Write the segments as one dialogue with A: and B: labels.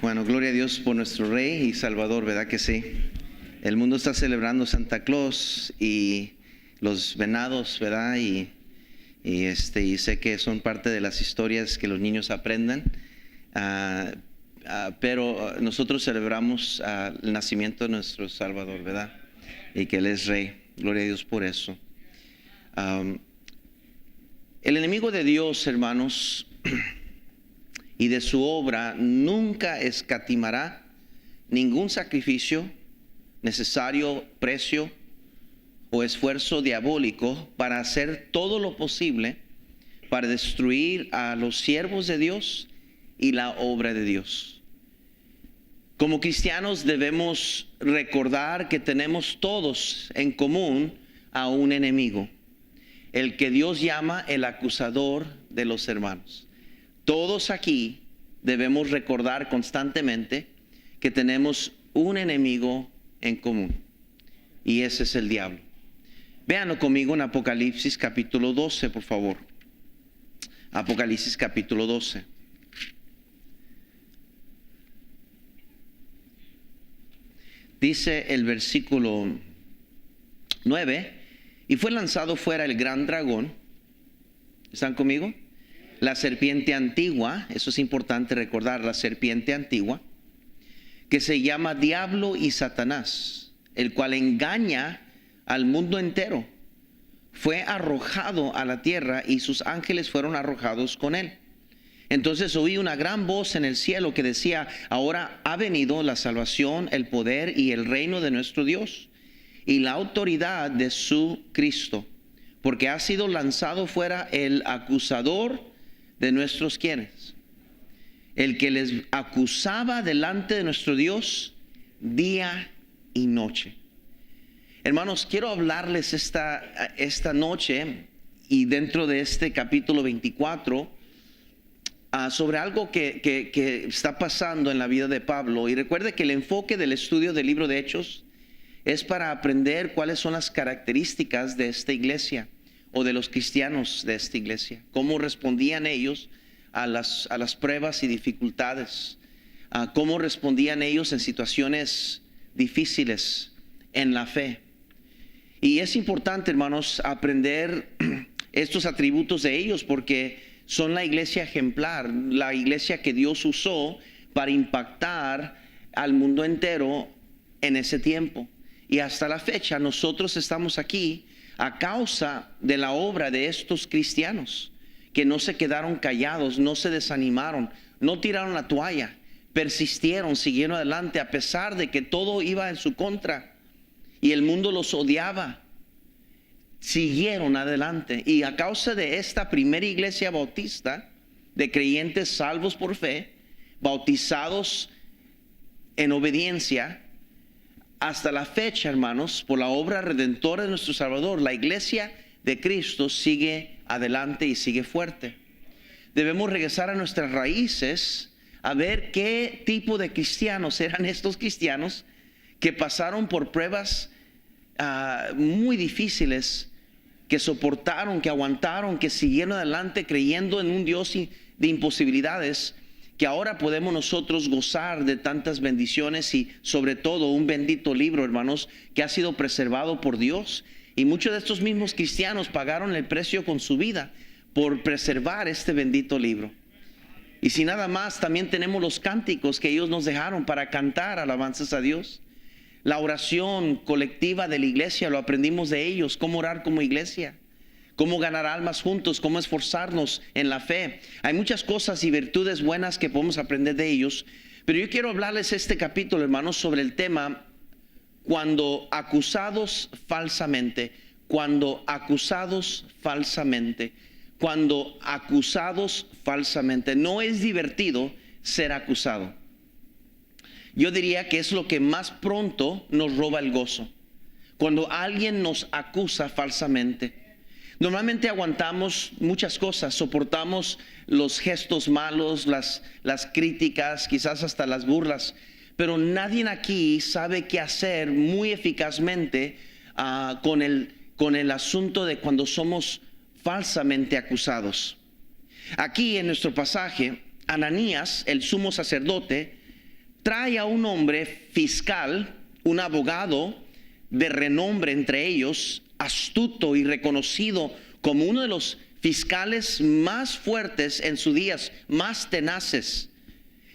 A: Bueno, gloria a Dios por nuestro Rey y Salvador, ¿verdad que sí? El mundo está celebrando Santa Claus y los venados, ¿verdad? Y sé que son parte de las historias que los niños aprendan, pero nosotros celebramos el nacimiento de nuestro Salvador, ¿verdad? Y que Él es Rey. Gloria a Dios por eso. El enemigo de Dios, hermanos, y de su obra nunca escatimará ningún sacrificio necesario, precio o esfuerzo diabólico para hacer todo lo posible para destruir a los siervos de Dios y la obra de Dios. Como cristianos debemos recordar que tenemos todos en común a un enemigo, el que Dios llama el acusador de los hermanos. Todos aquí debemos recordar constantemente que tenemos un enemigo en común, y ese es el diablo. Véanlo conmigo en Apocalipsis capítulo 12, por favor. Apocalipsis capítulo 12. Dice el versículo 9: y fue lanzado fuera el gran dragón. ¿Están conmigo? La serpiente antigua, eso es importante recordar, la serpiente antigua, que se llama Diablo y Satanás, el cual engaña al mundo entero, fue arrojado a la tierra y sus ángeles fueron arrojados con él. Entonces oí una gran voz en el cielo que decía: ahora ha venido la salvación, el poder y el reino de nuestro Dios y la autoridad de su Cristo, porque ha sido lanzado fuera el acusador de nuestros quienes, el que les acusaba delante de nuestro Dios día y noche. Hermanos, quiero hablarles esta noche y dentro de este capítulo 24 sobre algo que está pasando en la vida de Pablo. Y recuerde que el enfoque del estudio del libro de Hechos es para aprender cuáles son las características de esta iglesia o de los cristianos de esta iglesia, cómo respondían ellos a las pruebas y dificultades, cómo respondían ellos en situaciones difíciles en la fe. Y es importante, hermanos, aprender estos atributos de ellos porque son la iglesia ejemplar, la iglesia que Dios usó para impactar al mundo entero en ese tiempo. Y hasta la fecha nosotros estamos aquí a causa de la obra de estos cristianos que no se quedaron callados, no se desanimaron, no tiraron la toalla, persistieron, siguieron adelante a pesar de que todo iba en su contra y el mundo los odiaba. Siguieron adelante, y a causa de esta primera iglesia bautista de creyentes salvos por fe, bautizados en obediencia, hasta la fecha, hermanos, por la obra redentora de nuestro Salvador, la iglesia de Cristo sigue adelante y sigue fuerte. Debemos regresar a nuestras raíces, a ver qué tipo de cristianos eran estos cristianos que pasaron por pruebas muy difíciles, que soportaron, que aguantaron, que siguieron adelante creyendo en un Dios de imposibilidades, que ahora podemos nosotros gozar de tantas bendiciones y sobre todo un bendito libro, hermanos, que ha sido preservado por Dios. Y muchos de estos mismos cristianos pagaron el precio con su vida por preservar este bendito libro. Y si nada más, también tenemos los cánticos que ellos nos dejaron para cantar alabanzas a Dios. La oración colectiva de la iglesia lo aprendimos de ellos, cómo orar como iglesia, cómo ganar almas juntos, cómo esforzarnos en la fe. Hay muchas cosas y virtudes buenas que podemos aprender de ellos, pero yo quiero hablarles este capítulo, hermanos, sobre el tema cuando acusados falsamente, cuando acusados falsamente, cuando acusados falsamente. No es divertido ser acusado. Yo diría que es lo que más pronto nos roba el gozo, cuando alguien nos acusa falsamente. Normalmente aguantamos muchas cosas, soportamos los gestos malos, las críticas, quizás hasta las burlas, pero nadie aquí sabe qué hacer muy eficazmente con el asunto de cuando somos falsamente acusados. Aquí en nuestro pasaje, Ananías, el sumo sacerdote, trae a un hombre fiscal, un abogado de renombre entre ellos, astuto y reconocido como uno de los fiscales más fuertes en sus días, más tenaces.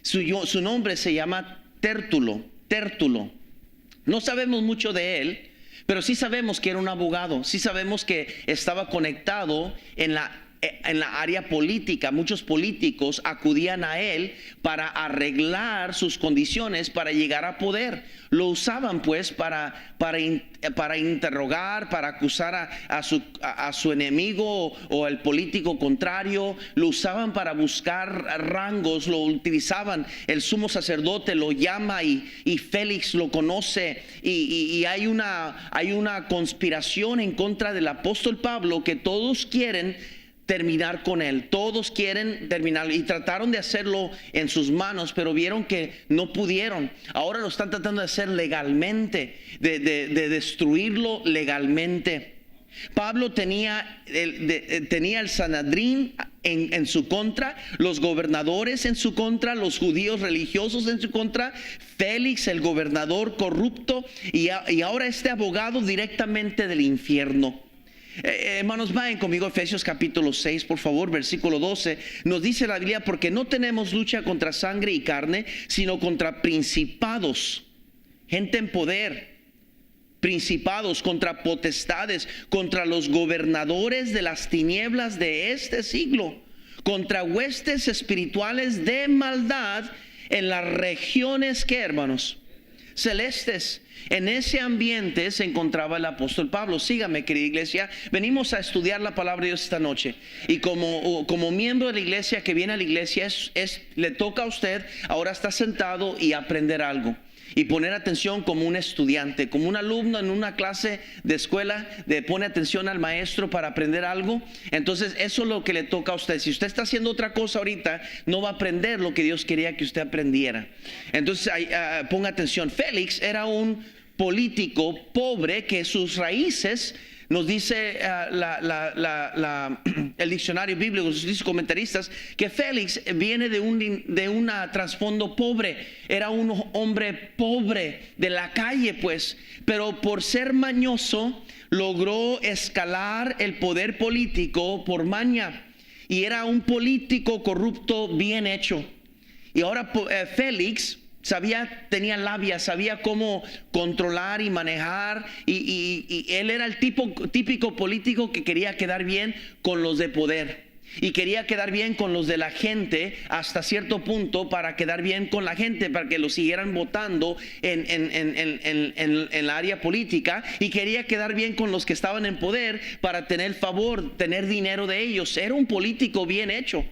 A: Su nombre se llama Tértulo. No sabemos mucho de él, pero sí sabemos que era un abogado, sí sabemos que estaba conectado en la área política. Muchos políticos acudían a él para arreglar sus condiciones para llegar a poder. Lo usaban pues para interrogar, para acusar a su enemigo o al político contrario. Lo usaban para buscar rangos, lo utilizaban. El sumo sacerdote lo llama y Félix lo conoce y hay una conspiración en contra del apóstol Pablo, que todos quieren terminar con él, todos quieren terminar, y trataron de hacerlo en sus manos, pero vieron que no pudieron. Ahora lo están tratando de hacer legalmente, de destruirlo legalmente. Pablo tenía el Sanedrín en su contra, los gobernadores en su contra, los judíos religiosos en su contra, Félix el gobernador corrupto, y ahora este abogado directamente del infierno. Hermanos, vayan conmigo a Efesios capítulo 6, por favor, versículo 12. Nos dice la Biblia: porque no tenemos lucha contra sangre y carne, sino contra principados, gente en poder, principados, contra potestades, contra los gobernadores de las tinieblas de este siglo, contra huestes espirituales de maldad en las regiones, ¿qué, hermanos? Celestes. En ese ambiente se encontraba el apóstol Pablo. Sígame, querida iglesia. Venimos a estudiar la palabra de Dios esta noche. Y como miembro de la iglesia que viene a la iglesia, le toca a usted ahora estar sentado y aprender algo. Y poner atención como un estudiante, como un alumno en una clase de escuela, pone atención al maestro para aprender algo. Entonces eso es lo que le toca a usted. Si usted está haciendo otra cosa ahorita, no va a aprender lo que Dios quería que usted aprendiera. Entonces ponga atención. Félix era un político pobre que sus raíces, nos dice el diccionario bíblico, sus comentaristas, que Félix viene de un trasfondo pobre. Era un hombre pobre de la calle, pues, pero por ser mañoso logró escalar el poder político por maña, y era un político corrupto bien hecho. Y ahora Félix tenía labia, sabía cómo controlar y manejar, y él era el típico político que quería quedar bien con los de poder y quería quedar bien con los de la gente hasta cierto punto, para quedar bien con la gente, para que lo siguieran votando en el área política, y quería quedar bien con los que estaban en poder para tener favor, tener dinero de ellos. Era un político bien hecho.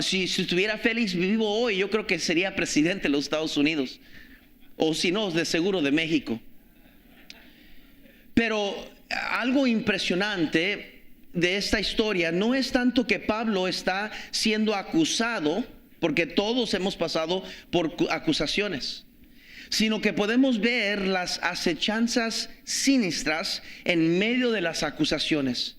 A: Si estuviera Félix vivo hoy, yo creo que sería presidente de los Estados Unidos, o si no, de seguro de México. Pero algo impresionante de esta historia no es tanto que Pablo está siendo acusado, porque todos hemos pasado por acusaciones, sino que podemos ver las acechanzas siniestras en medio de las acusaciones.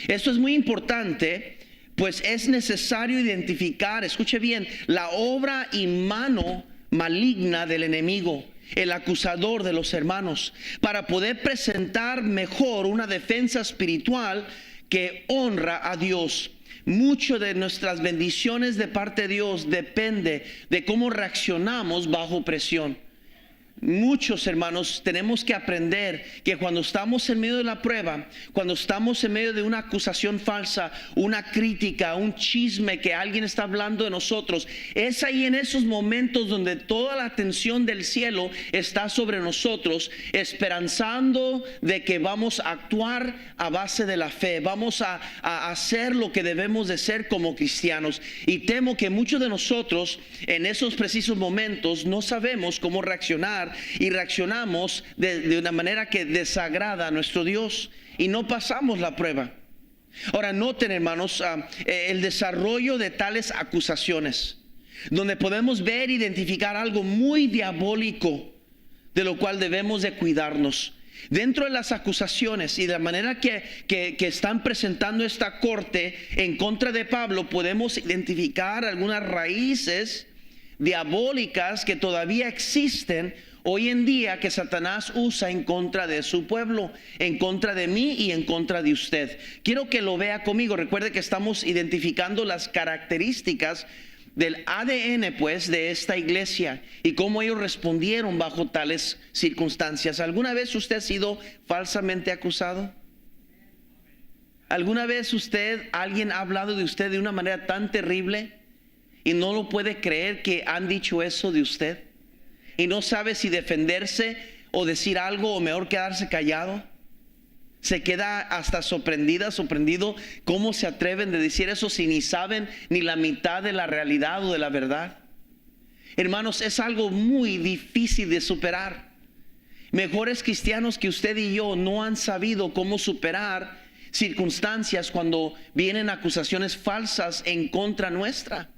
A: Esto es muy importante, pues es necesario identificar, escuche bien, la obra y mano maligna del enemigo, el acusador de los hermanos, para poder presentar mejor una defensa espiritual que honra a Dios. Mucho de nuestras bendiciones de parte de Dios depende de cómo reaccionamos bajo presión. Muchos hermanos tenemos que aprender que cuando estamos en medio de la prueba, cuando estamos en medio de una acusación falsa, una crítica, un chisme que alguien está hablando de nosotros, es ahí en esos momentos donde toda la atención del cielo está sobre nosotros, esperanzando de que vamos a actuar a base de la fe, vamos a hacer lo que debemos de ser como cristianos. Y temo que muchos de nosotros en esos precisos momentos no sabemos cómo reaccionar, y reaccionamos de una manera que desagrada a nuestro Dios y no pasamos la prueba. Ahora noten, hermanos, el desarrollo de tales acusaciones, donde podemos ver, identificar algo muy diabólico, de lo cual debemos de cuidarnos. Dentro de las acusaciones y de la manera que están presentando esta corte en contra de Pablo, podemos identificar algunas raíces diabólicas que todavía existen hoy en día, que Satanás usa en contra de su pueblo, en contra de mí y en contra de usted. Quiero que lo vea conmigo. Recuerde que estamos identificando las características del ADN, pues, de esta iglesia y cómo ellos respondieron bajo tales circunstancias. ¿Alguna vez usted ha sido falsamente acusado? ¿Alguna vez alguien ha hablado de usted de una manera tan terrible y no lo puede creer que han dicho eso de usted? Y no sabe si defenderse o decir algo o mejor quedarse callado. Se queda hasta sorprendido cómo se atreven de decir eso si ni saben ni la mitad de la realidad o de la verdad. Hermanos, es algo muy difícil de superar. Mejores cristianos que usted y yo no han sabido cómo superar circunstancias cuando vienen acusaciones falsas en contra nuestra.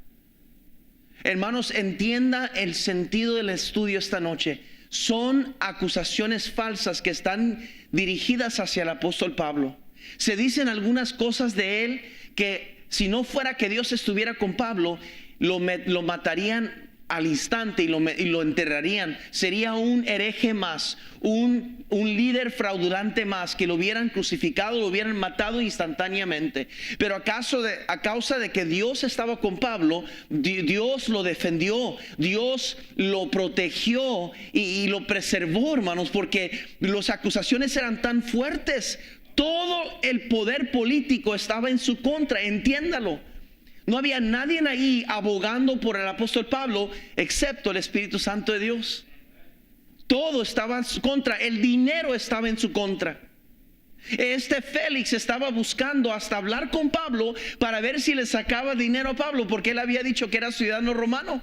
A: Hermanos, entienda el sentido del estudio esta noche. Son acusaciones falsas que están dirigidas hacia el apóstol Pablo. Se dicen algunas cosas de él que si no fuera que Dios estuviera con Pablo, lo matarían al instante y lo enterrarían. Sería un hereje más, un líder fraudulente más, que lo hubieran crucificado, lo hubieran matado instantáneamente. Pero a causa de que Dios estaba con Pablo, Dios lo defendió, Dios lo protegió y lo preservó, hermanos, porque las acusaciones eran tan fuertes. Todo el poder político estaba en su contra, entiéndalo. No había nadie ahí abogando por el apóstol Pablo excepto el Espíritu Santo de Dios. Todo estaba en su contra. El dinero estaba en su contra. Félix estaba buscando hasta hablar con Pablo para ver si le sacaba dinero a Pablo, porque él había dicho que era ciudadano romano.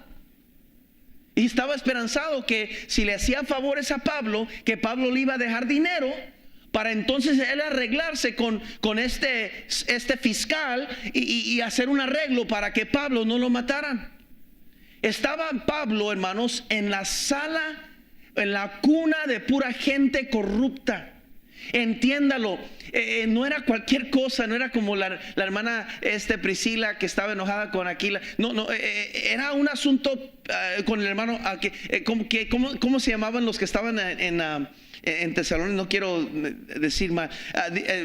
A: Y estaba esperanzado que si le hacía favores a Pablo, que Pablo le iba a dejar dinero para entonces él arreglarse con este fiscal y hacer un arreglo para que Pablo no lo mataran. Estaba Pablo, hermanos, en la sala, en la cuna de pura gente corrupta. Entiéndalo, no era cualquier cosa, no era como la hermana Priscila que estaba enojada con Aquila. No, era un asunto con el hermano, ¿cómo se llamaban los que estaban en Tesalónica? No quiero decir más.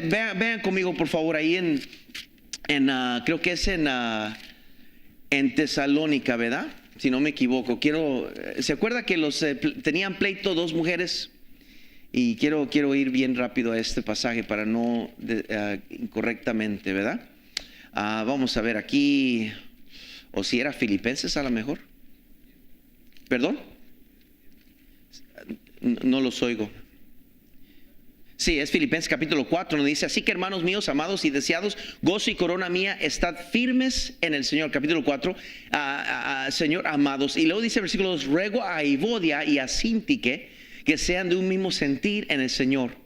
A: Vean conmigo, por favor, ahí creo que es en Tesalónica, ¿verdad? Si no me equivoco. ¿Se acuerda que tenían pleito dos mujeres? Y quiero ir bien rápido a este pasaje para no incorrectamente, ¿verdad? Vamos a ver aquí, o si era Filipenses a lo mejor. ¿Perdón? No los oigo. Sí, es Filipenses capítulo 4, nos dice: así que, hermanos míos, amados y deseados, gozo y corona mía, estad firmes en el Señor. Capítulo 4, Señor, amados. Y luego dice versículo 2: ruego a Evodia y a Síntique que sean de un mismo sentir en el Señor.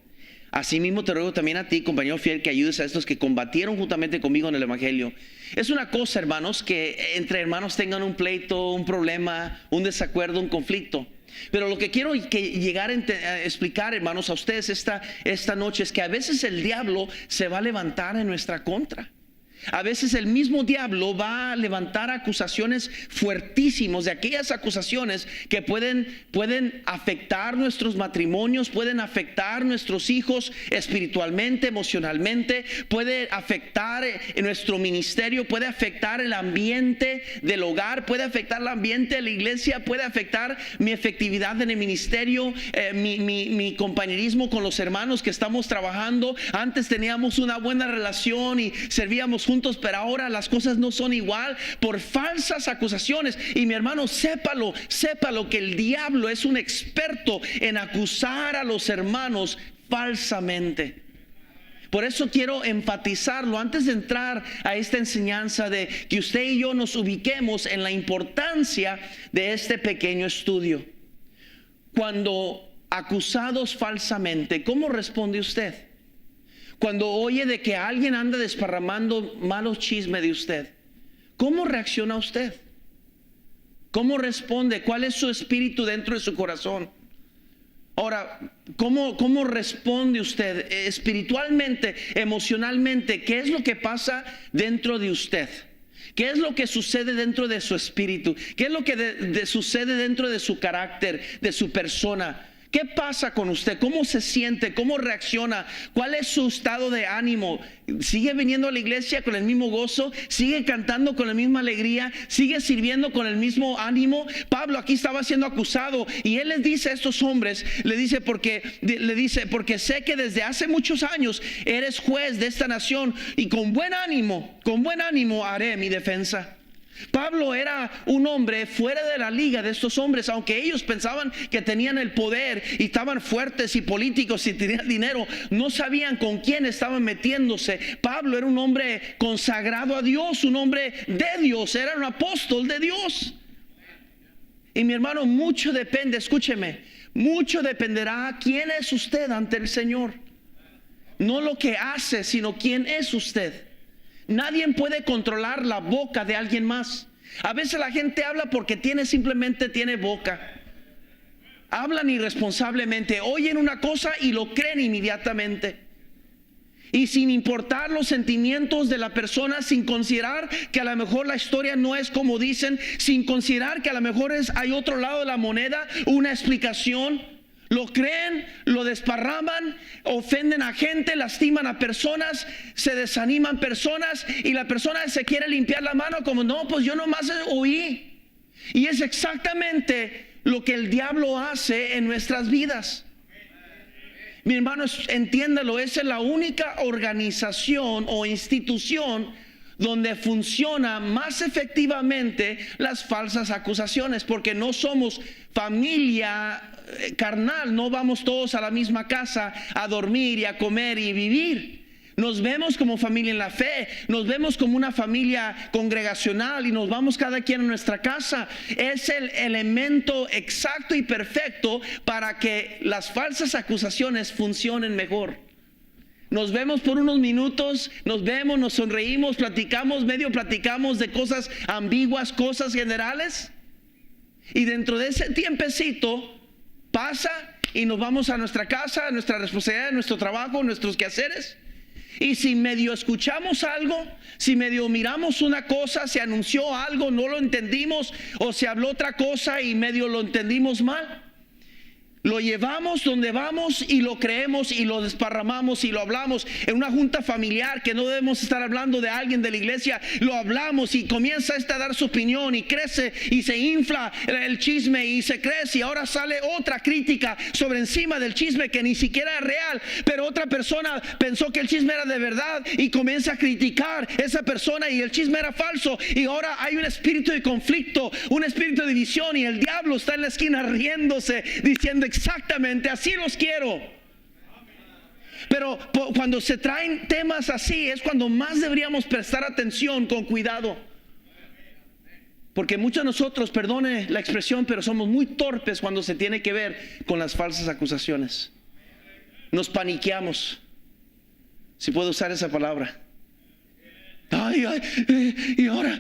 A: Asimismo te ruego también a ti, compañero fiel, que ayudes a estos que combatieron juntamente conmigo en el Evangelio. Es una cosa, hermanos, que entre hermanos tengan un pleito, un problema, un desacuerdo, un conflicto. Pero lo que quiero llegar a explicar, hermanos, a ustedes esta noche es que a veces el diablo se va a levantar en nuestra contra. A veces el mismo diablo va a levantar acusaciones fuertísimas, de aquellas acusaciones que pueden afectar nuestros matrimonios, pueden afectar nuestros hijos espiritualmente, emocionalmente, puede afectar nuestro ministerio, puede afectar el ambiente del hogar, puede afectar el ambiente de la iglesia, puede afectar mi efectividad en el ministerio, mi compañerismo con los hermanos que estamos trabajando. Antes teníamos una buena relación y servíamos juntos, pero ahora las cosas no son igual por falsas acusaciones. Y mi hermano, sépalo que el diablo es un experto en acusar a los hermanos falsamente. Por eso quiero enfatizarlo antes de entrar a esta enseñanza, de que usted y yo nos ubiquemos en la importancia de este pequeño estudio. Cuando acusados falsamente, ¿cómo responde usted? Cuando oye de que alguien anda desparramando malos chismes de usted, ¿cómo reacciona usted? ¿Cómo responde? ¿Cuál es su espíritu dentro de su corazón? Ahora, ¿cómo responde usted espiritualmente, emocionalmente? ¿Qué es lo que pasa dentro de usted? ¿Qué es lo que sucede dentro de su espíritu? ¿Qué es lo que sucede dentro de su carácter, de su persona? ¿Qué pasa con usted? ¿Cómo se siente? ¿Cómo reacciona? ¿Cuál es su estado de ánimo? ¿Sigue viniendo a la iglesia con el mismo gozo? ¿Sigue cantando con la misma alegría? ¿Sigue sirviendo con el mismo ánimo? Pablo aquí estaba siendo acusado y él les dice a estos hombres, le dice porque sé que desde hace muchos años eres juez de esta nación y con buen ánimo haré mi defensa. Pablo era un hombre fuera de la liga de estos hombres, aunque ellos pensaban que tenían el poder y estaban fuertes y políticos y tenían dinero, no sabían con quién estaban metiéndose. Pablo era un hombre consagrado a Dios, un hombre de Dios, era un apóstol de Dios. Y mi hermano, mucho depende, escúcheme, mucho dependerá quién es usted ante el Señor. No lo que hace, sino quién es usted. Nadie puede controlar la boca de alguien más. A veces la gente habla porque simplemente tiene boca. Hablan irresponsablemente, oyen una cosa y lo creen inmediatamente. Y sin importar los sentimientos de la persona, sin considerar que a lo mejor la historia no es como dicen, sin considerar que a lo mejor hay otro lado de la moneda, una explicación. Lo creen, lo desparraman, ofenden a gente, lastiman a personas, se desaniman personas y la persona se quiere limpiar la mano como no, pues yo nomás oí. Y es exactamente lo que el diablo hace en nuestras vidas. Mi hermano, entiéndalo, esa es la única organización o institución donde funciona más efectivamente las falsas acusaciones, porque no somos familia carnal, no vamos todos a la misma casa a dormir y a comer y vivir. Nos vemos como familia en la fe, nos vemos como una familia congregacional y nos vamos cada quien a nuestra casa. Es el elemento exacto y perfecto para que las falsas acusaciones funcionen mejor. Nos vemos por unos minutos, nos vemos, nos sonreímos, platicamos de cosas ambiguas, cosas generales. Y dentro de ese tiempecito pasa y nos vamos a nuestra casa, a nuestra responsabilidad, a nuestro trabajo, a nuestros quehaceres. Y si medio escuchamos algo, si medio miramos una cosa, se anunció algo, no lo entendimos, o se habló otra cosa y medio lo entendimos mal, lo llevamos donde vamos y lo creemos y lo desparramamos y lo hablamos en una junta familiar que no debemos estar hablando de alguien de la iglesia. Lo hablamos y comienza a dar su opinión y crece y se infla el chisme y se crece y ahora sale otra crítica sobre encima del chisme que ni siquiera es real, pero otra persona pensó que el chisme era de verdad y comienza a criticar a esa persona y el chisme era falso y ahora hay un espíritu de conflicto, un espíritu de división y el diablo está en la esquina riéndose diciendo exactamente así los quiero. Pero cuando se traen temas así es cuando más deberíamos prestar atención con cuidado, porque muchos de nosotros, perdone la expresión, pero somos muy torpes cuando se tiene que ver con las falsas acusaciones. Nos paniqueamos, si puedo usar esa palabra. Y ahora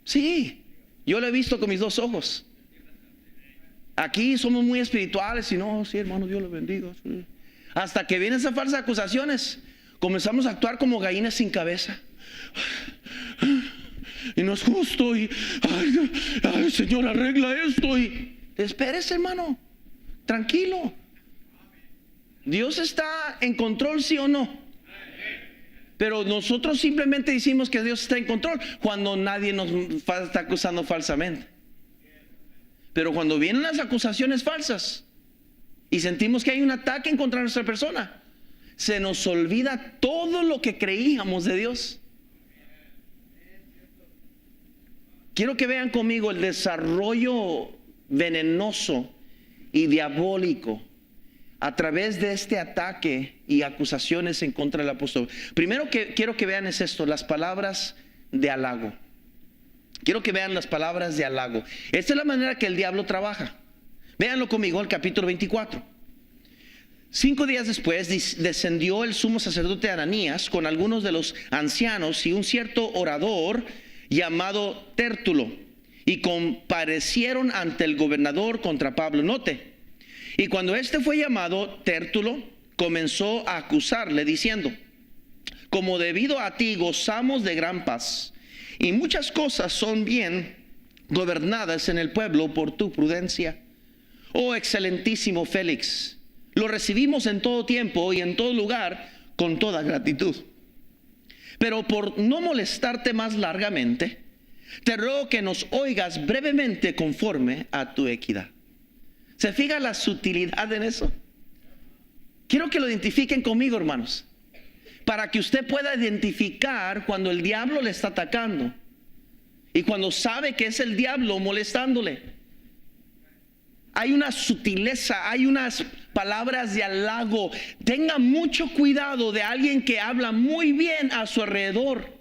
A: sí, yo lo he visto con mis dos ojos. Aquí somos muy espirituales y no, sí, hermano, Dios lo bendiga. Sí. Hasta que vienen esas falsas acusaciones, comenzamos a actuar como gallinas sin cabeza. Y no es justo. Y ay, Señor, arregla esto. Y espérese, hermano, tranquilo. Dios está en control, sí o no. Pero nosotros simplemente decimos que Dios está en control cuando nadie nos está acusando falsamente. Pero cuando vienen las acusaciones falsas y sentimos que hay un ataque en contra de nuestra persona, se nos olvida todo lo que creíamos de Dios. Quiero que vean conmigo el desarrollo venenoso y diabólico a través de este ataque y acusaciones en contra del apóstol. Primero que quiero que vean es esto, las palabras de halago. Quiero que vean las palabras de halago. Esta es la manera que el diablo trabaja. Véanlo conmigo, el capítulo 24. 5 días después descendió el sumo sacerdote Ananías con algunos de los ancianos y un cierto orador llamado Tértulo, y comparecieron ante el gobernador contra Pablo. Note, y cuando este fue llamado, Tértulo comenzó a acusarle diciendo: como debido a ti gozamos de gran paz, y muchas cosas son bien gobernadas en el pueblo por tu prudencia. Oh excelentísimo Félix, lo recibimos en todo tiempo y en todo lugar con toda gratitud. Pero por no molestarte más largamente, te ruego que nos oigas brevemente conforme a tu equidad. ¿Se fija la sutilidad en eso? Quiero que lo identifiquen conmigo, hermanos, para que usted pueda identificar cuando el diablo le está atacando y cuando sabe que es el diablo molestándole. Hay una sutileza, hay unas palabras de halago. Tenga mucho cuidado de alguien que habla muy bien a su alrededor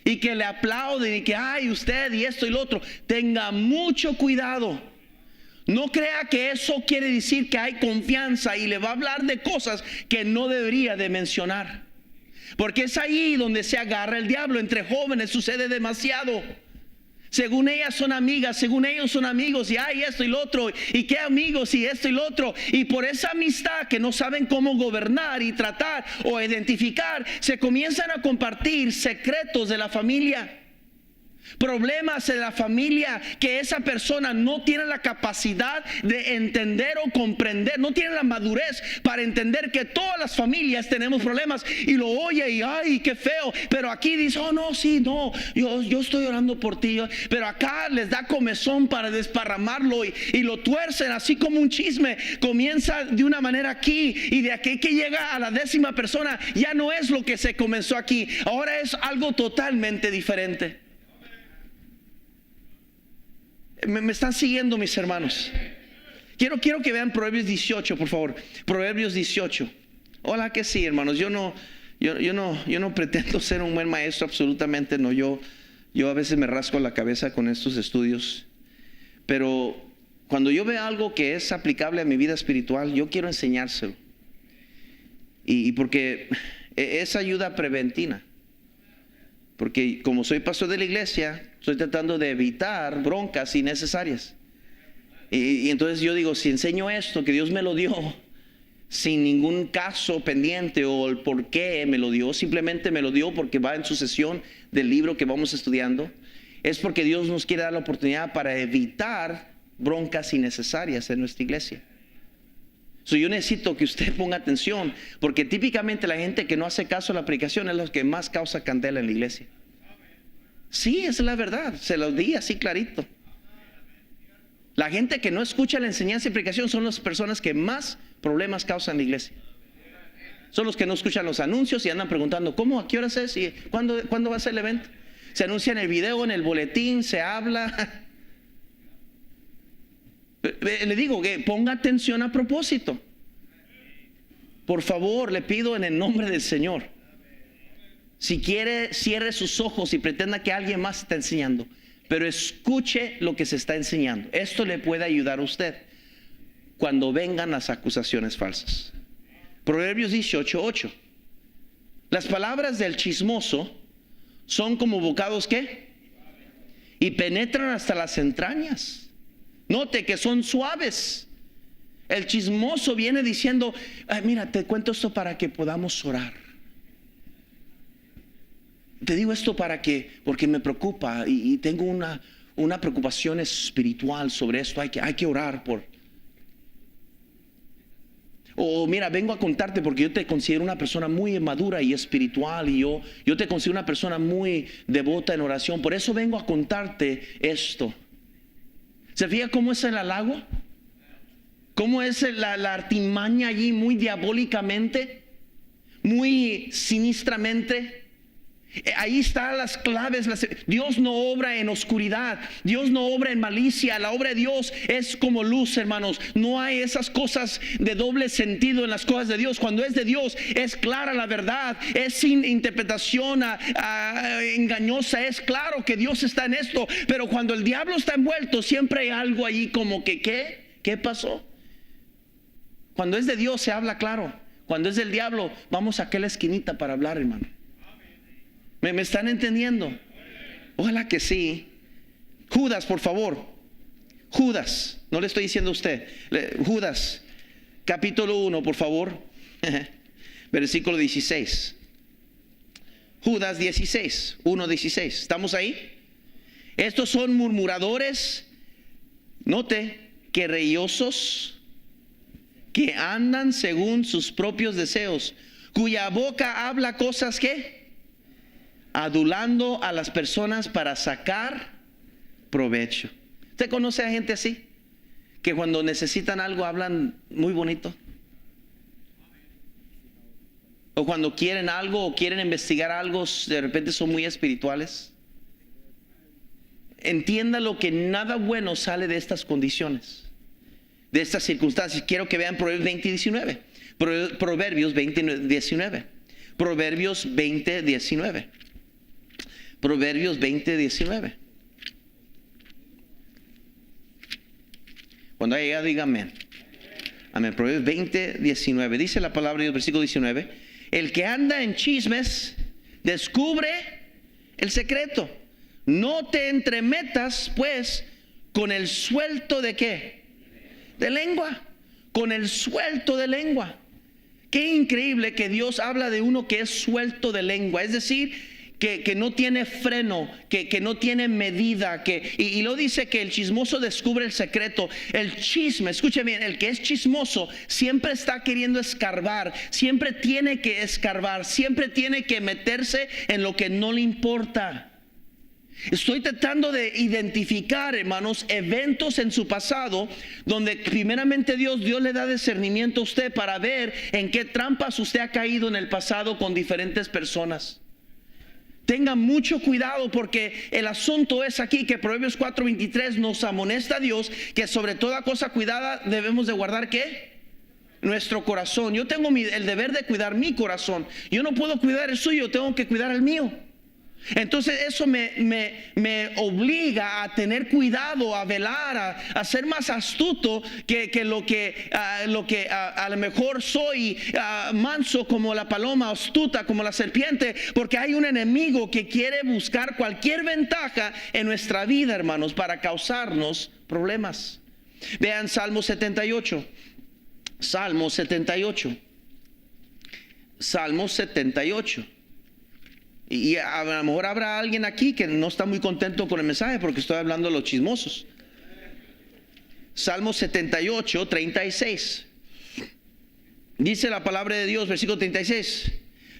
A: y que le aplauden y que ay usted y esto y lo otro. Tenga mucho cuidado. No crea que eso quiere decir que hay confianza y le va a hablar de cosas que no debería de mencionar. Porque es ahí donde se agarra el diablo. Entre jóvenes sucede demasiado. Según ellas son amigas, según ellos son amigos, y hay esto y lo otro, y qué amigos, y esto y lo otro, y por esa amistad que no saben cómo gobernar y tratar o identificar, se comienzan a compartir secretos de la familia, problemas de la familia que esa persona no tiene la capacidad de entender o comprender, no tiene la madurez para entender que todas las familias tenemos problemas, y lo oye y ay qué feo, pero aquí dice oh no, sí, no, yo estoy orando por ti, pero acá les da comezón para desparramarlo y lo tuercen así como un chisme. Comienza de una manera aquí y de aquí que llega a la 10ª persona ya no es lo que se comenzó aquí, ahora es algo totalmente diferente. ¿Me están siguiendo, mis hermanos? Quiero que vean Proverbios 18, por favor. Proverbios 18. Hola que sí, hermanos. Yo no pretendo ser un buen maestro, absolutamente no. Yo a veces me rasco la cabeza con estos estudios. Pero cuando yo veo algo que es aplicable a mi vida espiritual, yo quiero enseñárselo. Y porque es ayuda preventiva. Porque como soy pastor de la iglesia, estoy tratando de evitar broncas innecesarias. Y entonces yo digo, si enseño esto, que Dios me lo dio, sin ningún caso pendiente o el por qué me lo dio, simplemente me lo dio porque va en sucesión del libro que vamos estudiando, es porque Dios nos quiere dar la oportunidad para evitar broncas innecesarias en nuestra iglesia. Yo necesito que usted ponga atención, porque típicamente la gente que no hace caso a la predicación es los que más causa candela en la iglesia. Sí, esa es la verdad, se lo di así clarito. La gente que no escucha la enseñanza y predicación son las personas que más problemas causan en la iglesia. Son los que no escuchan los anuncios y andan preguntando ¿cómo? ¿A qué hora es? ¿Y cuándo va a ser el evento? Se anuncia en el video, en el boletín, se habla. Le digo que ponga atención a propósito. Por favor, le pido en el nombre del Señor. Si quiere, cierre sus ojos y pretenda que alguien más está enseñando, pero escuche lo que se está enseñando. Esto le puede ayudar a usted cuando vengan las acusaciones falsas. Proverbios 18:8. Las palabras del chismoso son como bocados ¿qué? Y penetran hasta las entrañas. Note que son suaves. El chismoso viene diciendo mira, te cuento esto para que podamos orar. Te digo esto porque me preocupa y tengo una preocupación espiritual sobre esto. Hay que orar por. O mira, vengo a contarte porque yo te considero una persona muy madura y espiritual, y yo te considero una persona muy devota en oración. Por eso vengo a contarte esto. ¿Se fija cómo es el halago? ¿Cómo es la artimaña allí muy diabólicamente? Muy sinistramente. Ahí están las claves. Dios no obra en oscuridad. Dios no obra en malicia. La obra de Dios es como luz, hermanos. No hay esas cosas de doble sentido en las cosas de Dios. Cuando es de Dios es clara la verdad. Es sin interpretación engañosa. Es claro que Dios está en esto. Pero cuando el diablo está envuelto, siempre hay algo allí como que ¿qué pasó? Cuando es de Dios se habla claro. Cuando es del diablo, vamos a aquella esquinita para hablar, hermano. ¿Me están entendiendo? Ojalá que sí. Judas, por favor. Judas, no le estoy diciendo a usted. Judas, capítulo 1, por favor. Versículo 16. Judas 16, 1:16. ¿Estamos ahí? Estos son murmuradores, note, querellosos, que andan según sus propios deseos, cuya boca habla cosas que adulando a las personas para sacar provecho. ¿Usted conoce a gente así? Que cuando necesitan algo hablan muy bonito. O cuando quieren algo o quieren investigar algo, de repente son muy espirituales. Entienda lo que nada bueno sale de estas condiciones, de estas circunstancias. Quiero que vean Proverbios 20 y 19. Proverbios 20 y 19. Proverbios 20, 19. Proverbios 20, 19. Cuando haya llegado, diga amén. Amén. Proverbios 20, 19. Dice la palabra de Dios, versículo 19. El que anda en chismes descubre el secreto. No te entremetas pues con el suelto de ¿qué? De lengua. Con el suelto de lengua. Qué increíble que Dios habla de uno que es suelto de lengua. Es decir, que no tiene freno, que no tiene medida, y lo dice que el chismoso descubre el secreto. El chisme, escuche bien, el que es chismoso siempre está queriendo escarbar, siempre tiene que escarbar, siempre tiene que meterse en lo que no le importa. Estoy tratando de identificar, hermanos, eventos en su pasado donde primeramente Dios le da discernimiento a usted para ver en qué trampas usted ha caído en el pasado con diferentes personas. Tenga mucho cuidado, porque el asunto es aquí que Proverbios 4:23 nos amonesta a Dios que sobre toda cosa cuidada debemos de guardar ¿qué? Nuestro corazón. Yo tengo el deber de cuidar mi corazón. Yo no puedo cuidar el suyo, tengo que cuidar el mío. Entonces eso me obliga a tener cuidado, a velar, a ser más astuto que lo que a lo mejor soy, manso como la paloma, astuta como la serpiente, porque hay un enemigo que quiere buscar cualquier ventaja en nuestra vida, hermanos, para causarnos problemas. Vean Salmo 78. Salmo 78. Salmo 78. Y a lo mejor habrá alguien aquí que no está muy contento con el mensaje porque estoy hablando de los chismosos. Salmo 78, 36. Dice la palabra de Dios, versículo 36.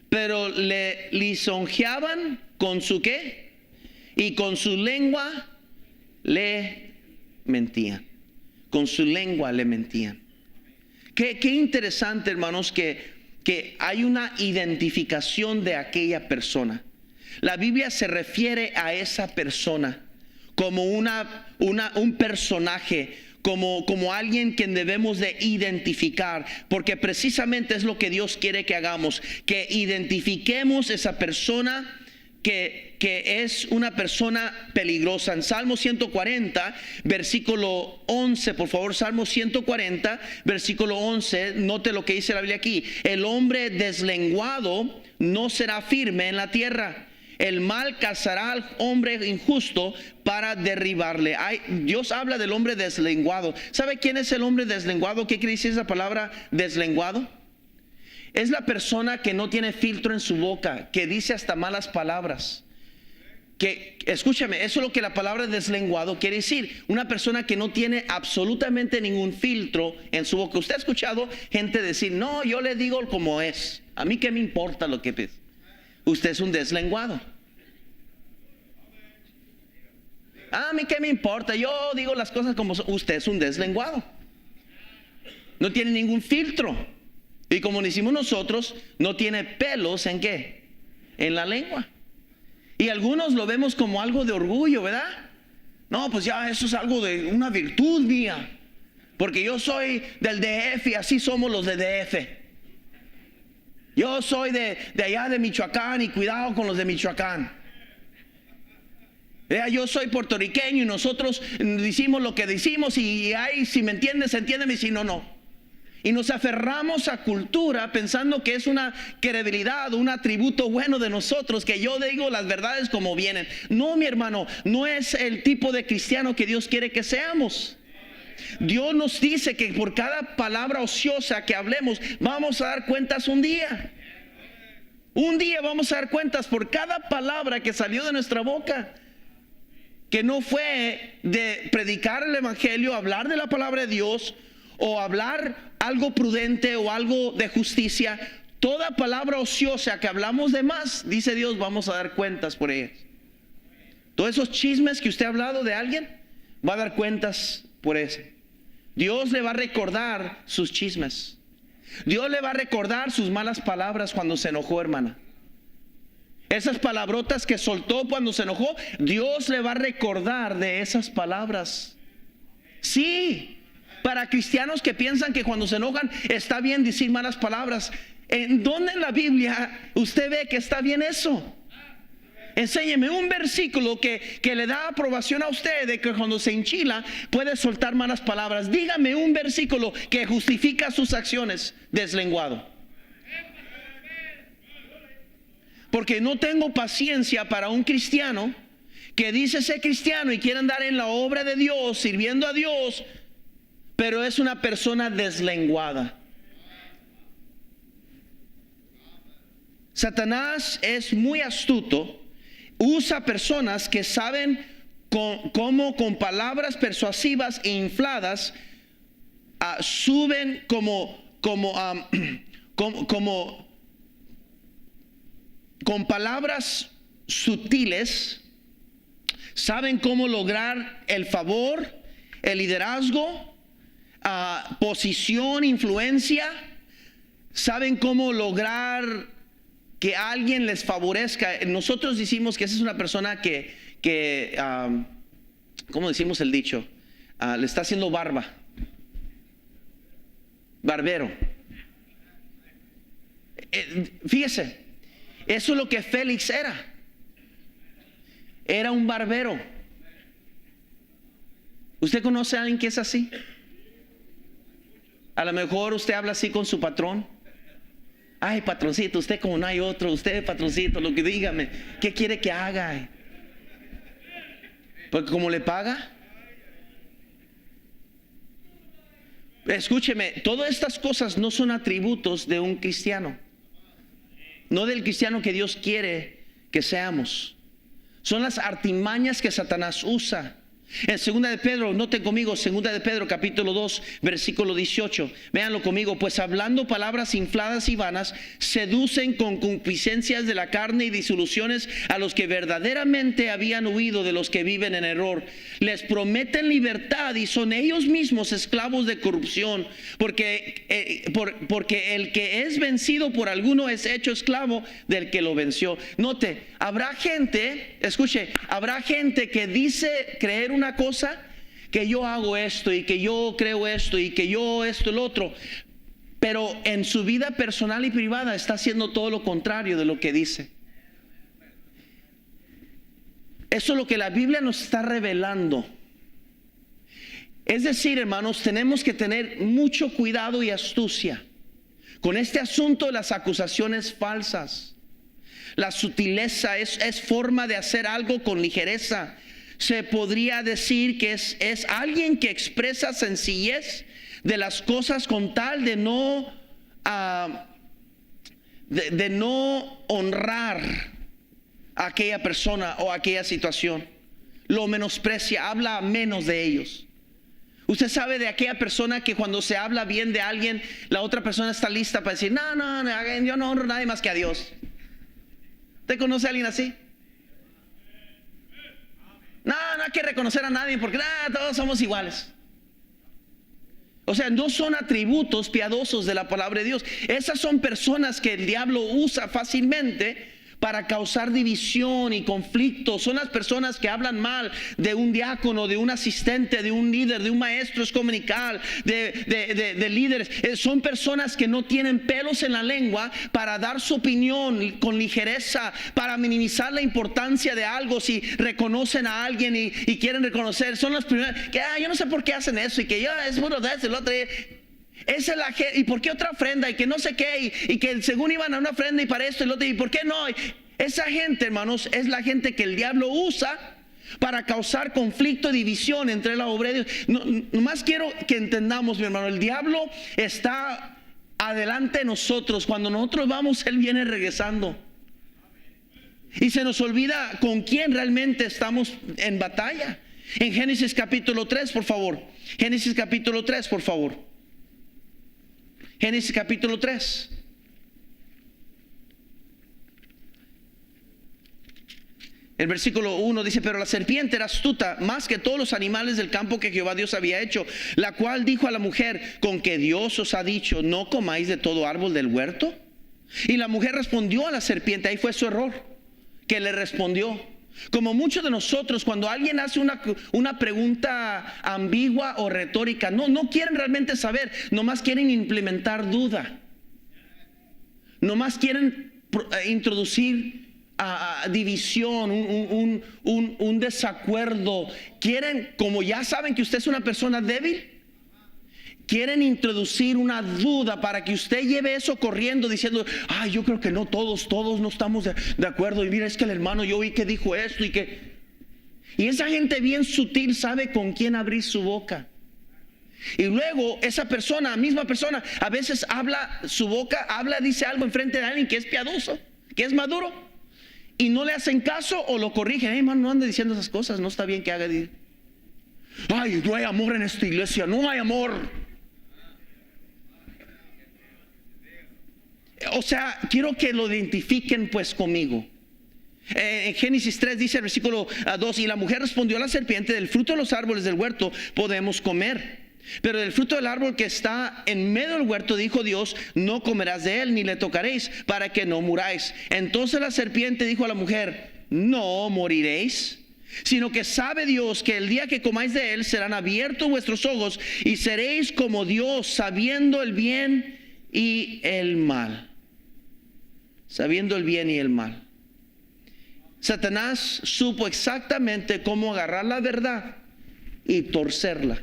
A: Pero le lisonjeaban con su ¿qué? Y con su lengua le mentían. Con su lengua le mentían. Qué interesante, hermanos, que hay una identificación de aquella persona. La Biblia se refiere a esa persona como un personaje, como alguien que debemos de identificar, porque precisamente es lo que Dios quiere que hagamos, que identifiquemos esa persona que es una persona peligrosa. En Salmo 140, versículo 11, por favor, Salmo 140, versículo 11, note lo que dice la Biblia aquí. El hombre deslenguado no será firme en la tierra. El mal cazará al hombre injusto para derribarle. Dios habla del hombre deslenguado. ¿Sabe quién es el hombre deslenguado? ¿Qué quiere decir esa palabra deslenguado? Es la persona que no tiene filtro en su boca, que dice hasta malas palabras. Escúchame, eso es lo que la palabra deslenguado quiere decir. Una persona que no tiene absolutamente ningún filtro en su boca. Usted ha escuchado gente decir, no, yo le digo como es. A mí qué me importa lo que es. Usted es un deslenguado. A mí qué me importa, yo digo las cosas como son. Usted es un deslenguado. No tiene ningún filtro. Y como decimos nosotros, no tiene pelos ¿en qué? En la lengua. Y algunos lo vemos como algo de orgullo, ¿verdad? No, pues ya eso es algo de una virtud mía, porque yo soy del DF y así somos los de DF. Yo soy de allá de Michoacán y cuidado con los de Michoacán. Yo soy puertorriqueño y nosotros decimos lo que decimos, y ahí si me entiendes, entiéndeme, y si no, no. Y nos aferramos a cultura pensando que es una credibilidad, un atributo bueno de nosotros, que yo digo las verdades como vienen. No, mi hermano, no es el tipo de cristiano que Dios quiere que seamos. Dios nos dice que por cada palabra ociosa que hablemos vamos a dar cuentas un día. Un día vamos a dar cuentas por cada palabra que salió de nuestra boca, que no fue de predicar el evangelio, hablar de la palabra de Dios, o hablar algo prudente o algo de justicia. Toda palabra ociosa que hablamos de más, dice Dios, vamos a dar cuentas por ellas. Todos esos chismes que usted ha hablado de alguien, va a dar cuentas por eso. Dios le va a recordar sus chismes. Dios le va a recordar sus malas palabras cuando se enojó, hermana. Esas palabrotas que soltó cuando se enojó, Dios le va a recordar de esas palabras. Sí. Para cristianos que piensan que cuando se enojan está bien decir malas palabras, ¿en dónde en la Biblia usted ve que está bien eso? Enséñeme un versículo que le da aprobación a usted de que cuando se enchila puede soltar malas palabras. Dígame un versículo que justifica sus acciones deslenguado. Porque no tengo paciencia para un cristiano que dice ser cristiano y quiere andar en la obra de Dios, sirviendo a Dios, pero es una persona deslenguada. Satanás es muy astuto. Usa personas que saben cómo con palabras persuasivas e infladas suben con palabras sutiles. Saben cómo lograr el favor, el liderazgo, posición, influencia. Saben cómo lograr que alguien les favorezca. Nosotros decimos que esa es una persona que ¿cómo decimos el dicho? Le está haciendo barba. Barbero. Fíjese, eso es lo que Félix era. Era un barbero. ¿Usted conoce a alguien que es así? A lo mejor usted habla así con su patrón. Ay, patroncito, usted como no hay otro, usted, patroncito, lo que dígame, ¿qué quiere que haga? Porque como le paga. Escúcheme, todas estas cosas no son atributos de un cristiano, no del cristiano que Dios quiere que seamos. Son las artimañas que Satanás usa. En 2 de Pedro, noten conmigo, 2 de Pedro capítulo 2 versículo 18, véanlo conmigo. Pues hablando palabras infladas y vanas, seducen con concupiscencias de la carne y disoluciones a los que verdaderamente habían huido de los que viven en error. Les prometen libertad y son ellos mismos esclavos de corrupción, porque el que es vencido por alguno es hecho esclavo del que lo venció. Note, habrá gente, escuche, habrá gente que dice creer una cosa, que yo hago esto y que yo creo esto y que yo esto el otro, pero en su vida personal y privada está haciendo todo lo contrario de lo que dice. Eso es lo que la Biblia nos está revelando. Es decir, hermanos, tenemos que tener mucho cuidado y astucia con este asunto de las acusaciones falsas. La sutileza es forma de hacer algo con ligereza. Se podría decir que es alguien que expresa sencillez de las cosas con tal de no honrar a aquella persona o a aquella situación. Lo menosprecia, habla menos de ellos. Usted sabe de aquella persona que cuando se habla bien de alguien, la otra persona está lista para decir, no, yo no honro a nadie más que a Dios. ¿Usted conoce a alguien así? No hay que reconocer a nadie porque todos somos iguales. O sea, no son atributos piadosos de la palabra de Dios. Esas son personas que el diablo usa fácilmente para causar división y conflicto. Son las personas que hablan mal de un diácono, de un asistente, de un líder, de un maestro escominical, de líderes. Son personas que no tienen pelos en la lengua para dar su opinión con ligereza, para minimizar la importancia de algo. Si reconocen a alguien y quieren reconocer, son las primeras que yo no sé por qué hacen eso y que yo es bueno de eso, el otro. Esa es la gente, y por qué otra ofrenda, y que no sé qué, y que según iban a una ofrenda y para esto y lo otro, y por qué no. Esa gente, hermanos, es la gente que el diablo usa para causar conflicto y división entre la obra de Dios. Nomás quiero que entendamos, mi hermano, el diablo está adelante de nosotros. Cuando nosotros vamos, él viene regresando. Y se nos olvida con quién realmente estamos en batalla. En Génesis capítulo 3, por favor. Génesis capítulo 3, por favor. Génesis capítulo 3. El versículo 1 dice: pero la serpiente era astuta más que todos los animales del campo que Jehová Dios había hecho, la cual dijo a la mujer: ¿con que Dios os ha dicho, no comáis de todo árbol del huerto? Y la mujer respondió a la serpiente. Ahí fue su error, que le respondió. Como muchos de nosotros, cuando alguien hace una pregunta ambigua o retórica, no quieren realmente saber, nomás quieren implementar duda, nomás quieren introducir división, un desacuerdo. Quieren, como ya saben que usted es una persona débil, quieren introducir una duda para que usted lleve eso corriendo diciendo: ay, yo creo que no, todos no estamos de acuerdo. Y mira, es que el hermano, yo oí que dijo esto y esa gente bien sutil sabe con quién abrir su boca. Y luego esa misma persona, a veces dice algo enfrente de alguien que es piadoso, que es maduro, y no le hacen caso o lo corrigen. Hey, hermano, no ande diciendo esas cosas, no está bien que haga. Ay, no hay amor en esta iglesia, no hay amor. O sea, quiero que lo identifiquen pues conmigo. En Génesis 3 dice el versículo 2: y la mujer respondió a la serpiente: del fruto de los árboles del huerto podemos comer, pero del fruto del árbol que está en medio del huerto, dijo Dios, no comerás de él ni le tocaréis, para que no muráis. Entonces la serpiente dijo a la mujer: no moriréis, sino que sabe Dios que el día que comáis de él serán abiertos vuestros ojos y seréis como Dios, sabiendo el bien y el mal. Sabiendo el bien y el mal. Satanás supo exactamente cómo agarrar la verdad y torcerla.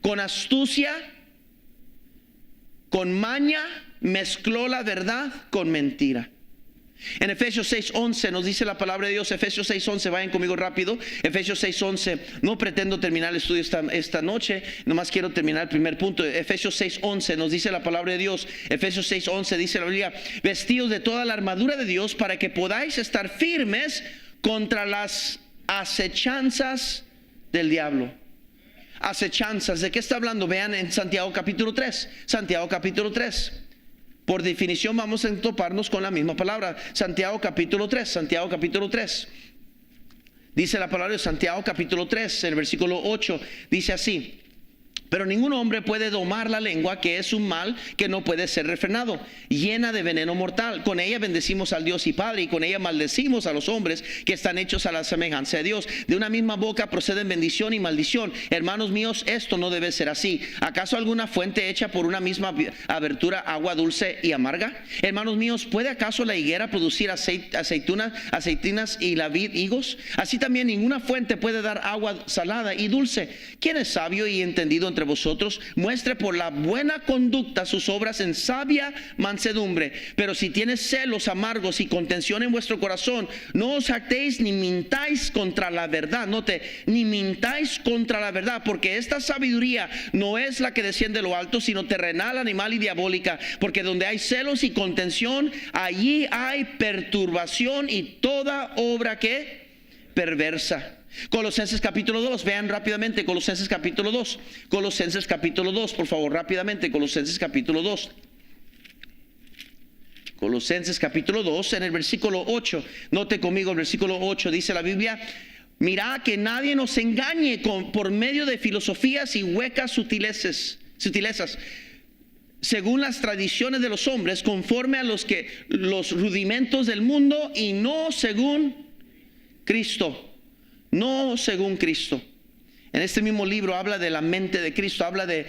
A: Con astucia, con maña, mezcló la verdad con mentira. En Efesios 6:11 nos dice la palabra de Dios. Efesios 6:11, vayan conmigo rápido. Efesios 6:11. No pretendo terminar el estudio esta noche, nomás quiero terminar el primer punto. Efesios 6:11 nos dice la palabra de Dios. Efesios 6:11 dice la Biblia: vestidos de toda la armadura de Dios para que podáis estar firmes contra las acechanzas del diablo. Acechanzas, ¿de qué está hablando? Vean en Santiago capítulo 3. Santiago capítulo 3. Por definición vamos a toparnos con la misma palabra. Santiago capítulo 3. Santiago capítulo 3. Dice la palabra de Santiago capítulo 3, en el versículo 8. Dice así: pero ningún hombre puede domar la lengua, que es un mal que no puede ser refrenado, llena de veneno mortal. Con ella bendecimos al Dios y Padre, y con ella maldecimos a los hombres que están hechos a la semejanza de Dios. De una misma boca proceden bendición y maldición. Hermanos míos, esto no debe ser así. ¿Acaso alguna fuente hecha por una misma abertura agua dulce y amarga? Hermanos míos, ¿puede acaso la higuera producir aceitunas y la vid higos? Así también ninguna fuente puede dar agua salada y dulce. ¿Quién es sabio y entendido entre vosotros? Muestre por la buena conducta sus obras en sabia mansedumbre. Pero si tienes celos amargos y contención en vuestro corazón, no os jactéis ni mintáis contra la verdad. Note, ni mintáis contra la verdad, porque esta sabiduría no es la que desciende de lo alto, sino terrenal, animal y diabólica. Porque donde hay celos y contención, allí hay perturbación y toda obra que perversa. Colosenses capítulo 2, vean rápidamente Colosenses capítulo 2. Colosenses capítulo 2, por favor, rápidamente. Colosenses capítulo 2. Colosenses capítulo 2, en el versículo 8. Note conmigo el versículo 8, dice la Biblia: mirad que nadie nos engañe por medio de filosofías y huecas sutilezas, según las tradiciones de los hombres, conforme a los rudimentos del mundo, y no según Cristo. No según Cristo. En este mismo libro habla de la mente de Cristo, habla de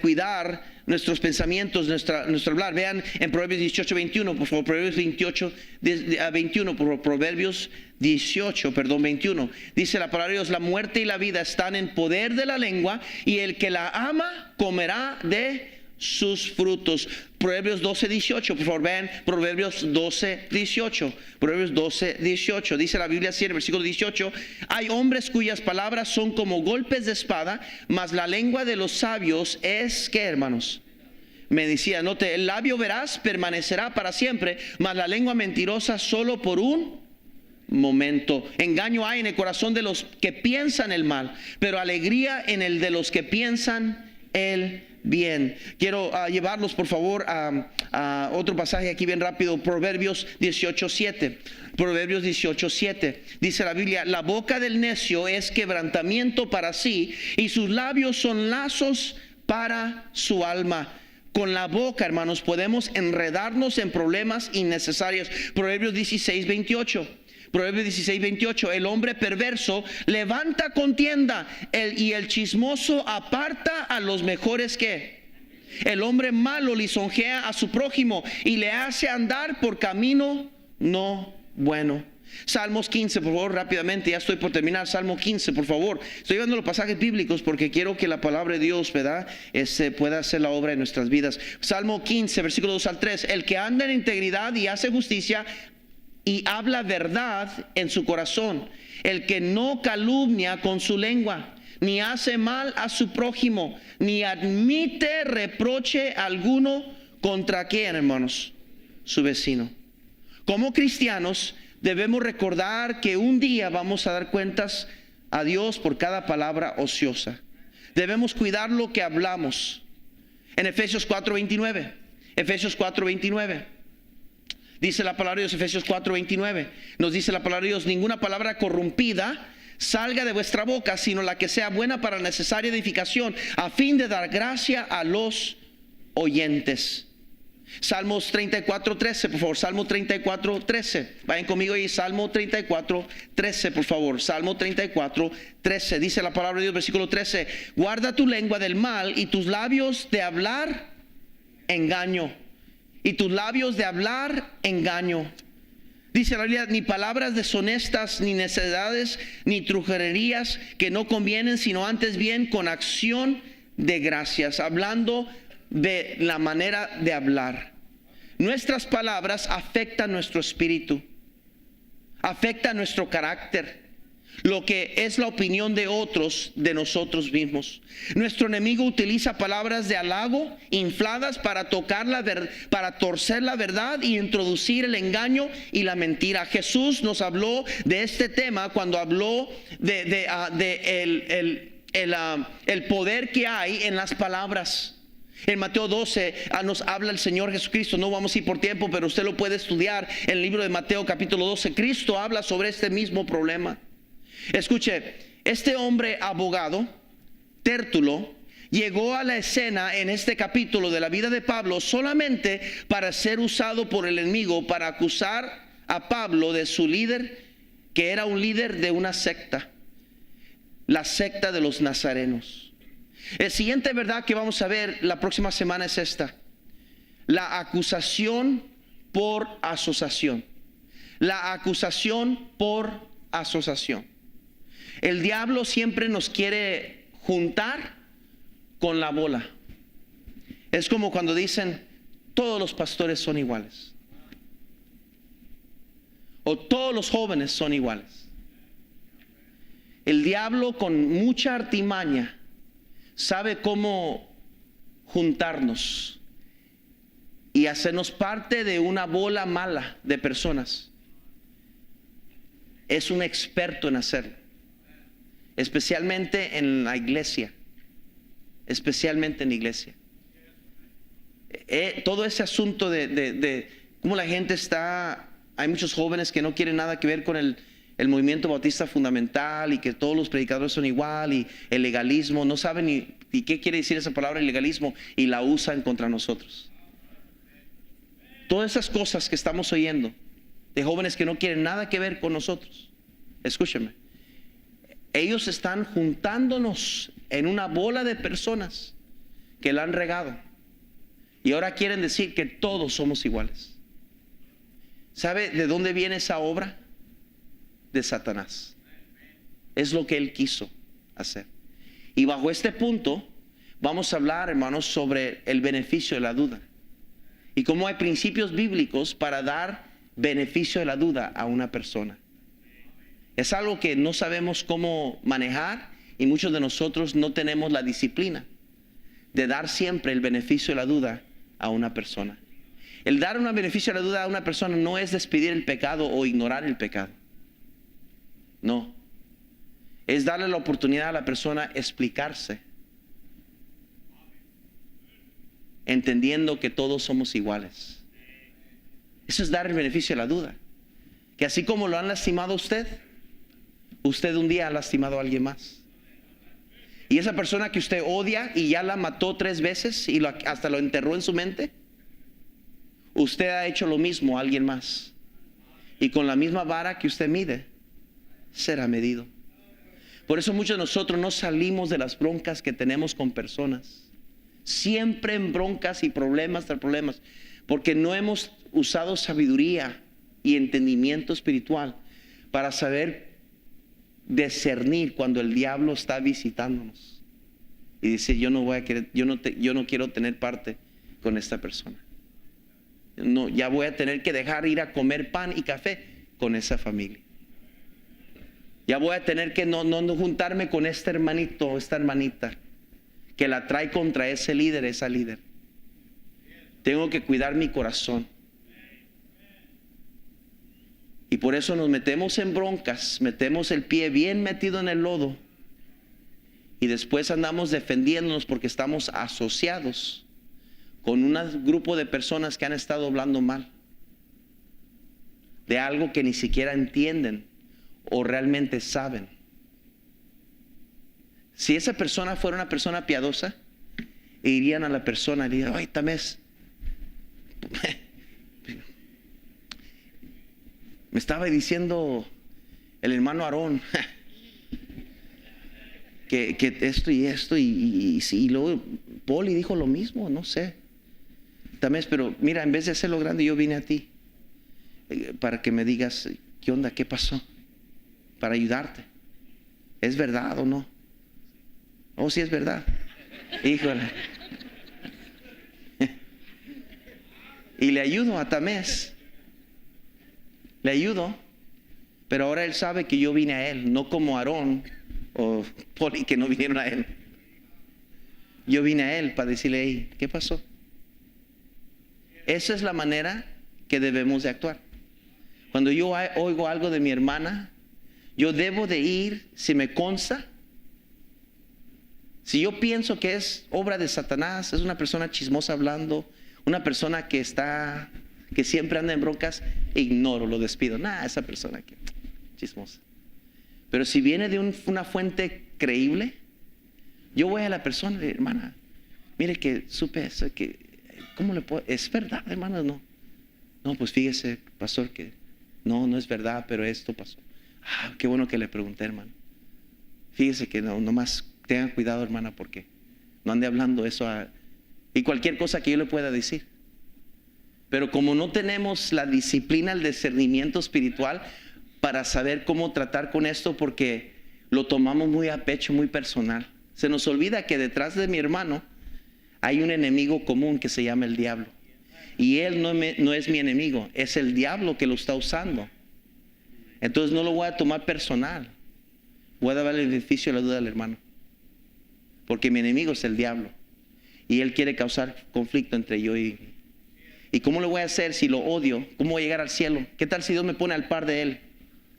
A: cuidar nuestros pensamientos, nuestro hablar. Vean en Proverbios 18:21, por favor, Proverbios 21, por favor, Proverbios 21. Dice la palabra de Dios: la muerte y la vida están en poder de la lengua, y el que la ama comerá de sus frutos. Proverbios 12:18, por favor, vean Proverbios 12:18. Proverbios 12:18. Dice la Biblia así en el versículo 18: hay hombres cuyas palabras son como golpes de espada, mas la lengua de los sabios es, ¿qué, hermanos? me decía, note, el labio veraz permanecerá para siempre, mas la lengua mentirosa solo por un momento. Engaño hay en el corazón de los que piensan el mal, pero alegría en el de los que piensan el bien. Quiero llevarlos por favor a otro pasaje aquí bien rápido. Proverbios 18:7. Proverbios 18:7. Dice la Biblia: la boca del necio es quebrantamiento para sí, y sus labios son lazos para su alma. Con la boca, hermanos, podemos enredarnos en problemas innecesarios. Proverbios 16:28. Proverbios 16:28. El hombre perverso levanta contienda, y el chismoso aparta a los mejores que. El hombre malo lisonjea a su prójimo y le hace andar por camino no bueno. Salmos 15, por favor, rápidamente, ya estoy por terminar. Salmo 15, por favor. Estoy llevando los pasajes bíblicos porque quiero que la palabra de Dios, ¿verdad?, pueda hacer la obra en nuestras vidas. Salmo 15, versículo 2 al 3. El que anda en integridad y hace justicia y habla verdad en su corazón, el que no calumnia con su lengua, ni hace mal a su prójimo, ni admite reproche alguno. ¿Contra quién, hermanos? Su vecino. Como cristianos debemos recordar que un día vamos a dar cuentas a Dios por cada palabra ociosa. Debemos cuidar lo que hablamos. En Efesios 4:29, Efesios 4:29, dice la palabra de Dios. Efesios 4:29 nos dice la palabra de Dios: ninguna palabra corrompida salga de vuestra boca, sino la que sea buena para necesaria edificación, a fin de dar gracia a los oyentes. Salmos 34:13, por favor. Salmo 34:13. Vayan conmigo ahí. Salmo 34:13, por favor. Salmo 34:13. Dice la palabra de Dios, versículo 13: guarda tu lengua del mal y tus labios de hablar engaño. Y tus labios de hablar engaño. Dice la Biblia: ni palabras deshonestas, ni necedades, ni trujerías que no convienen, sino antes bien con acción de gracias. Hablando de la manera de hablar. Nuestras palabras afectan nuestro espíritu, afectan nuestro carácter, lo que es la opinión de otros de nosotros mismos. Nuestro enemigo utiliza palabras de halago infladas para para torcer la verdad y introducir el engaño y la mentira. Jesús nos habló de este tema cuando habló el poder que hay en las palabras. En Mateo 12 nos habla el Señor Jesucristo. No vamos a ir por tiempo, pero usted lo puede estudiar en el libro de Mateo capítulo 12. Cristo habla sobre este mismo problema. Escuche, este hombre abogado, Tértulo, llegó a la escena en este capítulo de la vida de Pablo solamente para ser usado por el enemigo para acusar a Pablo de su líder, que era un líder de una secta, la secta de los nazarenos. El siguiente verdad que vamos a ver la próxima semana es esta: la acusación por asociación. La acusación por asociación. El diablo siempre nos quiere juntar con la bola. Es como cuando dicen: todos los pastores son iguales, o todos los jóvenes son iguales. El diablo, con mucha artimaña, sabe cómo juntarnos y hacernos parte de una bola mala de personas. Es un experto en hacerlo, especialmente en la iglesia. Especialmente en la iglesia. Todo ese asunto de cómo la gente está. Hay muchos jóvenes que no quieren nada que ver con el movimiento bautista fundamental, y que todos los predicadores son igual, y el legalismo. No saben ni qué quiere decir esa palabra, el legalismo, y la usan contra nosotros. Todas esas cosas que estamos oyendo de jóvenes que no quieren nada que ver con nosotros, escúcheme, ellos están juntándonos en una bola de personas que la han regado, y ahora quieren decir que todos somos iguales. ¿Sabe de dónde viene esa obra? De Satanás. Es lo que él quiso hacer. Y bajo este punto vamos a hablar, hermanos, sobre el beneficio de la duda, y cómo hay principios bíblicos para dar beneficio de la duda a una persona. Es algo que no sabemos cómo manejar, y muchos de nosotros no tenemos la disciplina de dar siempre el beneficio de la duda a una persona. El dar un beneficio a la duda a una persona no es despedir el pecado o ignorar el pecado. No. Es darle la oportunidad a la persona explicarse, entendiendo que todos somos iguales. Eso es dar el beneficio a la duda. Que así como lo han lastimado a usted, usted un día ha lastimado a alguien más. Y esa persona que usted odia y ya la mató 3 veces y hasta lo enterró en su mente, usted ha hecho lo mismo a alguien más. Y con la misma vara que usted mide, será medido. Por eso muchos de nosotros no salimos de las broncas que tenemos con personas. Siempre en broncas y problemas tras problemas. Porque no hemos usado sabiduría y entendimiento espiritual para saber discernir cuando el diablo está visitándonos y dice: yo no quiero tener parte con esta persona. No, ya voy a tener que dejar ir a comer pan y café con esa familia. Ya voy a tener que no juntarme con este hermanito o esta hermanita que la trae contra ese líder, esa líder. Tengo que cuidar mi corazón. Y por eso nos metemos en broncas, metemos el pie bien metido en el lodo y después andamos defendiéndonos porque estamos asociados con un grupo de personas que han estado hablando mal de algo que ni siquiera entienden o realmente saben. Si esa persona fuera una persona piadosa, irían a la persona y le dirían: ay, Tamés, me estaba diciendo el hermano Aarón que esto y esto y luego Poli dijo lo mismo, no sé. Tamés, pero mira, en vez de hacerlo grande, yo vine a ti para que me digas qué onda, qué pasó, para ayudarte. ¿Es verdad o no? Oh, sí es verdad. Híjole. Y le ayudo a Tamés. Le ayudo, pero ahora él sabe que yo vine a él, no como Aarón o Poli que no vinieron a él. Yo vine a él para decirle: hey, ¿qué pasó? Esa es la manera que debemos de actuar. Cuando yo oigo algo de mi hermana, yo debo de ir, si me consta. Si yo pienso que es obra de Satanás, es una persona chismosa hablando, una persona que siempre anda en broncas, ignoro, lo despido. Esa persona que chismosa. Pero si viene de una fuente creíble, yo voy a la persona y le digo: hermana, mire que supe eso, que ¿cómo le puedo? ¿Es verdad, hermana? No, pues fíjese, pastor, que no es verdad, pero esto pasó. Qué bueno que le pregunté, hermano. Fíjese que nomás tengan cuidado, hermana, porque no ande hablando eso y cualquier cosa que yo le pueda decir. Pero como no tenemos la disciplina, el discernimiento espiritual para saber cómo tratar con esto, porque lo tomamos muy a pecho, muy personal. Se nos olvida que detrás de mi hermano hay un enemigo común que se llama el diablo. Y él no es mi enemigo, es el diablo que lo está usando. Entonces no lo voy a tomar personal. Voy a darle el beneficio de la duda al hermano. Porque mi enemigo es el diablo. Y él quiere causar conflicto entre yo ¿Y cómo lo voy a hacer si lo odio? ¿Cómo voy a llegar al cielo? ¿Qué tal si Dios me pone al par de él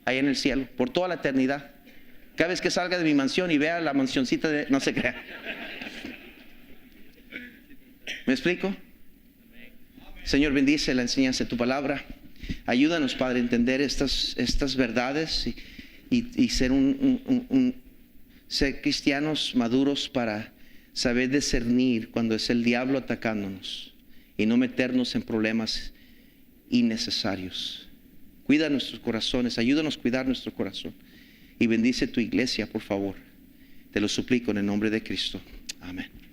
A: ahí en el cielo por toda la eternidad? Cada vez que salga de mi mansión y vea la mansioncita no se crea. ¿Me explico? Señor, bendice la enseñanza de tu palabra. Ayúdanos, Padre, a entender estas verdades y ser cristianos maduros para saber discernir cuando es el diablo atacándonos y no meternos en problemas innecesarios. Cuida nuestros corazones, ayúdanos a cuidar nuestro corazón y bendice tu iglesia, por favor. Te lo suplico en el nombre de Cristo. Amén.